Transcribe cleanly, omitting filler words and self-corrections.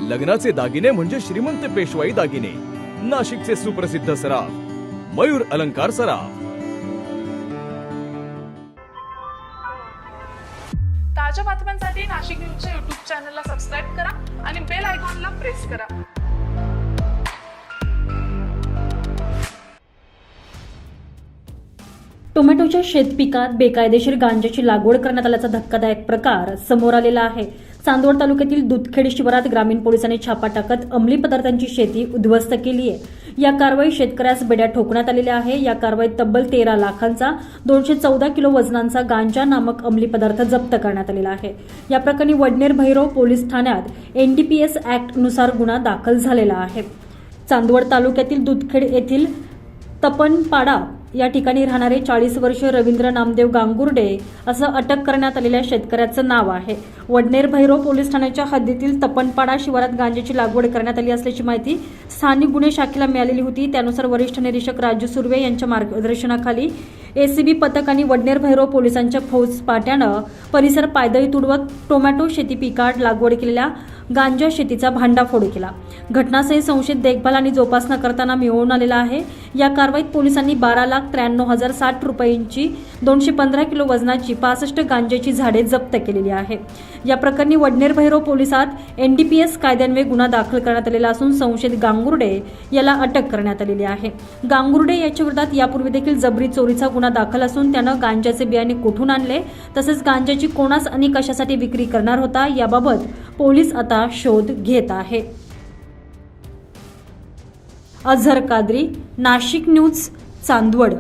लग्नाचे दागिने म्हणजे श्रीमंत पेशवाई दागिने, नाशिकचे सुप्रसिद्ध सराफ मयूर अलंकार सराफ। ताज्या बातम्यांसाठी नाशिक न्यूजच्या YouTube चॅनलला सबस्क्राईब करा आणि बेल आयकॉनला प्रेस करा। टोमॅटोच्या शेतपिकात बेकायदेशीर गांजाची लागवड करण्यात आल्याचा धक्कादायक प्रकार समोर आलेला आहे। चांदवड तालुक्यातील दुधखेड शिवारात ग्रामीण पोलिसांनी छापा टाकत अंमली पदार्थांची शेती उद्ध्वस्त केली आहे। या कारवाईत शेतकऱ्यास बेड्या ठोकण्यात आलेल्या आहे। या कारवाईत तब्बल 13 लाखांचा 214 किलो वजनांचा गांजा नामक अंमली पदार्थ जप्त करण्यात आलेला आहे। या प्रकरणी वडनेर भैरव पोलीस ठाण्यात NDPS ऍक्ट नुसार गुन्हा दाखल झालेला आहे। चांदवड तालुक्यातील दुधखेड येथील तपनपाडा या ठिकाणी राहणारे 40 वर्षीय रवींद्र नामदेव गांगुर्डे असं अटक करण्यात आलेल्या शेतकऱ्याचं नाव आहे। वडनेर भैरव पोलीस ठाण्याच्या हद्दीतील तपनपाडा शिवारात गांजाची लागवड करण्यात आली असल्याची माहिती स्थानिक गुन्हे शाखेला मिळालेली होती। त्यानुसार वरिष्ठ निरीक्षक राजू सुर्वे यांच्या मार्गदर्शनाखाली ACB पथक आणि वडनेर भैरव पोलिसांच्या फौजपाट्यानं परिसर पायदळी तुडवत टोमॅटो शेती पिकात लागवड केलेल्या गांजा शेतीचा भांडाफोड केला। घटनास्थळी संशयित देखभाल आणि जोपासना करताना मिळवून आलेला आहे। या कारवाईत पोलिसांनी 12,93,060 रुपयांची 215 किलो वजनाची 65 गांजाची झाडे जप्त केलेली आहे। या प्रकरणी वडनेर भैरव पोलिसात NDPS कायद्यान्वये गुन्हा दाखल करण्यात आलेला असून संशयित गांगुर्डे याला अटक करण्यात आलेली आहे। गांगुर्डे याच्या विरोधात यापूर्वी देखील जबरी चोरीचा गुन्हा दाखल असून त्यानं गांजाचे बियाणे कुठून आणले तसेच गांजाची कोणास आणि कशासाठी विक्री करणार होता याबाबत पोलीस आता शोध घेत आहे। अझहर कादरी, नाशिक न्यूज, चांदवड।